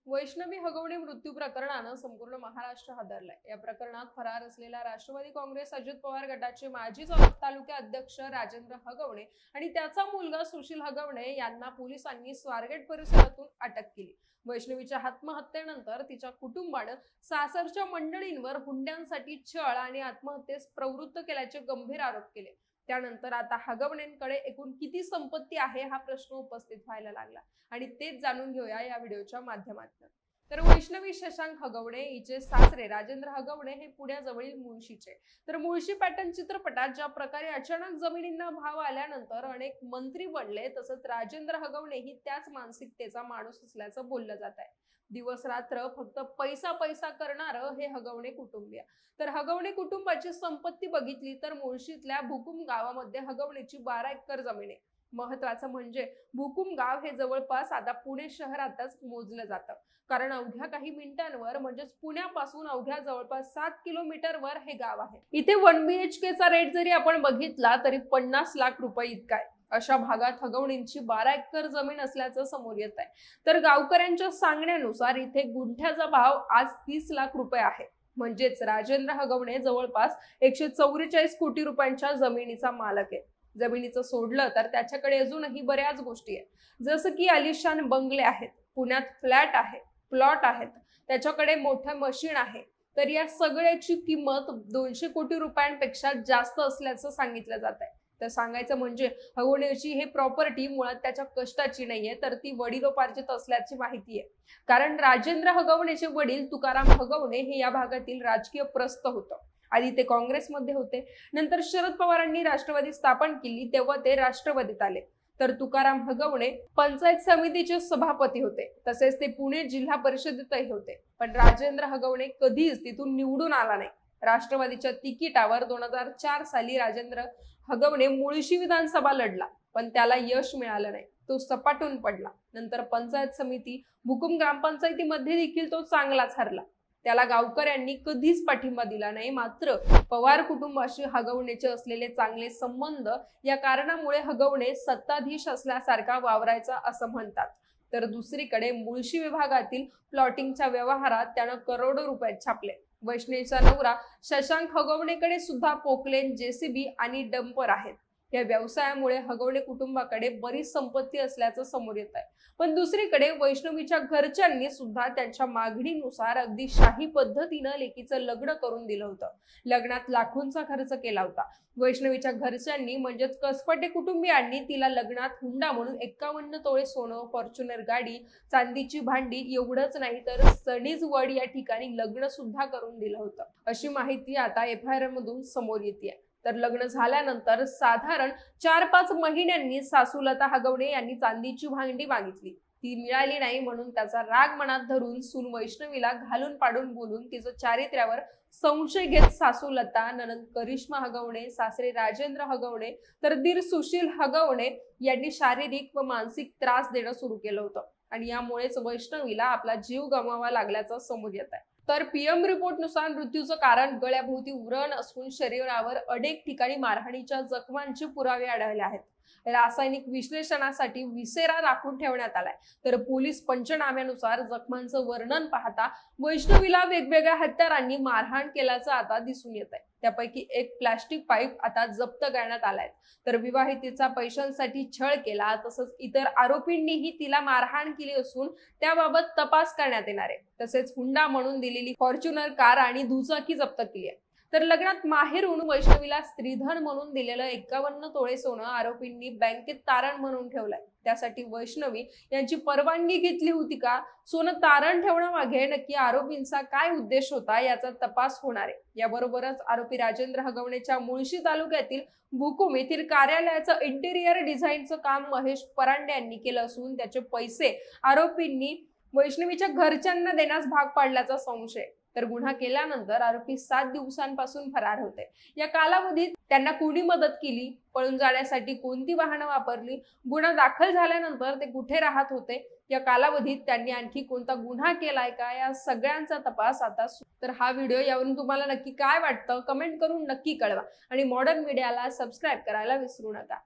वैष्णवी हगवणे मृत्यू प्रकरणानं संपूर्ण महाराष्ट्र हादरलाय। या प्रकरणात फरार असलेला राष्ट्रवादी काँग्रेस अजित पवार गटाचे माजी तालुका अध्यक्ष राजेंद्र हगवणे आणि त्याचा मुलगा सुशील हगवणे यांना पोलिसांनी स्वारगेट परिसरातून अटक केली। वैष्णवीच्या आत्महत्येनंतर तिच्या कुटुंबानं सासरच्या मंडळींवर हुंड्यांसाठी छळ आणि आत्महत्येस प्रवृत्त केल्याचे गंभीर आरोप केले। त्यानंतर आता हगवणेंकडे एकूण किती संपत्ती आहे हा प्रश्न उपस्थित व्हायला लागला आणि तेच जाणून घेऊया या व्हिडिओच्या माध्यमातून। तर वैष्णवी शशांक हगवणे हिचे सासरे राजेंद्र हगवणे हे पुण्याजवळील मुळशीचे। तर मुळशी पॅटर्न चित्रपटात ज्या प्रकारे अचानक जमिनींना भाव आल्यानंतर अनेक मंत्री बनले, तसंच राजेंद्र हगवणे ही त्याच मानसिकतेचा माणूस असल्याचं बोललं जात आहे। दिवस रात्र फक्त पैसा पैसा करणारं हे हगवणे कुटुंबीय। तर हगवणे कुटुंबाची संपत्ती बघितली तर मुळशीतल्या भुकुम गावामध्ये हगवणेची 12 एकर जमीन आहे। महत्वाचं म्हणजे भुकुम गाव हे जवळपास आता पुणे शहरातच मोजलं जातं, कारण अवघ्या काही मिनिटांवर म्हणजेच पुण्यापासून अवघ्या जवळपास 7 किलोमीटरवर हे गाव आहे। इथे 1 BHK चा रेट जरी आपण बघितला तरी 50 लाख रुपये इतका आहे। अशा भागात हगवणींची 12 एकर जमीन असल्याचं समोर येत आहे। तर गावकऱ्यांच्या सांगण्यानुसार इथे गुंठ्याचा भाव आज 30 लाख रुपये आहे। म्हणजेच राजेंद्र हगवणे जवळपास 144 कोटी रुपयांच्या जमिनीचा मालक आहे। जमिनीचं सोडलं तर त्याच्याकडे अजूनही बऱ्याच गोष्टी आहेत, जसं की आलिशान बंगले आहेत, पुण्यात फ्लॅट आहे, प्लॉट आहेत, त्याच्याकडे मोठं मशीन आहे। तर या सगळ्याची किंमत 200 कोटी रुपयांपेक्षा जास्त असल्याचं सांगितलं जात आहे। तर सांगायचं म्हणजे हगवणेची हे प्रॉपर्टी मुळात त्याच्या कष्टाची नाहीये, तर ती वडिलोपार्जित असल्याची माहिती आहे। कारण राजेंद्र हगवणेचे वडील तुकाराम हगवणे हे या भागातील राजकीय प्रस्थ होतं। आधी ते काँग्रेसमध्ये होते, नंतर शरद पवारांनी राष्ट्रवादी स्थापन केली तेव्हा ते राष्ट्रवादीत आले। तर तुकाराम हगवणे पंचायत समितीचे सभापती होते, तसेच ते पुणे जिल्हा परिषदेतही होते। पण राजेंद्र हगवणे कधीच तिथून निवडून आला नाही। राष्ट्रवादीच्या तिकिटावर 2004 साली राजेंद्र हगवणे मुळशी विधानसभा लढला, पण त्याला यश मिळालं नाही, तो सपाटून पडला। नंतर पंचायत समिती, भुकुम ग्रामपंचायतीमध्ये देखील तो चांगलाच हरला। त्याला गावकऱ्यांनी कधीच पाठिंबा दिला नाही। मात्र पवार कुटुंबाशी हगवणेचे असलेले चांगले संबंध या कारणामुळे हगवणे सत्ताधीश असल्यासारखा वावरायचा असं म्हणतात। तर दुसरीकडे मुळशी विभागातील प्लॉटिंगच्या व्यवहारात त्यानं करोडो रुपये छापले। वैष्णवीचा नवरा शशांक हगवणेकडे सुद्धा पोकलेन, JCB आणि डंपर आहेत। या व्यवसायामुळे हगवणे कुटुंबाकडे बरीच संपत्ती असल्याचं समोर येत आहे। पण दुसरीकडे वैष्णवीच्या घरच्यांनी सुद्धा त्यांच्या मागणीनुसार अगदी शाही पद्धतीनं लेकीचं लग्न करून दिलं होतं। लग्नात लाखोंचा खर्च केला होता। वैष्णवीच्या घरच्यांनी म्हणजेच कसपटे कुटुंबियांनी तिला लग्नात हुंडा म्हणून 51 तोळे सोनं, फॉर्च्युनर गाडी, चांदीची भांडी एवढंच नाही तर सणीजवड या ठिकाणी लग्न सुद्धा करून दिलं होतं, अशी माहिती आता FIR मधून समोर येते। तर लग्न झाल्यानंतर साधारण 4-5 महिन्यांनी सासूलता हगवणे यांनी चांदीची भांडी मागितली, ती मिळाली नाही म्हणून त्याचा राग मनात धरून सून वैष्णवीला घालून पाडून बोलून तिचं चारित्र्यावर संशय घेत सासूलता, नणंद करिश्मा हगवणे, सासरे राजेंद्र हगवणे तर दीर सुशील हगवणे यांनी शारीरिक व मानसिक त्रास देणं सुरू केलं होतं आणि यामुळेच वैष्णवीला आपला जीव गमवावा लागल्याचं समोर येत आहे। तर PM रिपोर्ट नुसार मृत्यूचं कारण गळ्याभोवती उरण असून शरीरावर अनेक ठिकाणी मारहाणीच्या जखमांचे पुरावे आढळले आहेत। रासायनिक विश्लेषणासाठी विसेरा राखून ठेवण्यात आलाय। तर पोलीस पंचनाम्यानुसार जखमांचं वर्णन पाहता वैष्णवीला वेगवेगळ्या हत्यारांनी मारहाण केल्याचं आता दिसून येत आहे। त्यापैकी एक प्लास्टिक पाईप आता जप्त करण्यात आलाय। तर विवाहितेचा पैशांसाठी छळ केला, तसंच इतर आरोपींनीही तिला मारहाण केली असून त्याबाबत तपास करण्यात येणार आहे। तसेच हुंडा म्हणून दिलेली फॉर्च्युनर कार आणि दुचाकी जप्त केली आहे। तर लग्नात माहेरून वैष्णवीला स्त्रीधन म्हणून दिलेलं 51 तोळे सोनं आरोपींनी बँकेत तारण म्हणून ठेवलंय। त्यासाठी वैष्णवी यांची परवानगी घेतली होती का? सोनं तारण ठेवण्यामागे नक्की आरोपींचा काय उद्देश होता याचा तपास होणार आहे। याबरोबरच आरोपी राजेंद्र हगवणेच्या मुळशी तालुक्यातील भुकुम येथील कार्यालयाचं इंटेरियर डिझाईनचं काम महेश परांडे यांनी केलं असून त्याचे पैसे आरोपींनी वैष्णवीच्या घरच्यांना देण्यास भाग पाडल्याचा संशय। तर गुन्हा केल्यानंतर आरोपी 7 दिवसांपासून फरार होते। या कालावधीत त्यांना कोणी मदत केली, पळून जाण्यासाठी कोणती वाहनं वापरली, गुन्हा दाखल झाल्यानंतर ते कुठे राहत होते, या कालावधीत त्यांनी आणखी कोणता गुन्हा केलाय का, या सगळ्यांचा तपास आता। तर हा व्हिडिओ यावरून तुम्हाला नक्की काय वाटतं कमेंट करून नक्की कळवा आणि मॉडर्न मीडियाला सबस्क्राईब करायला विसरू नका।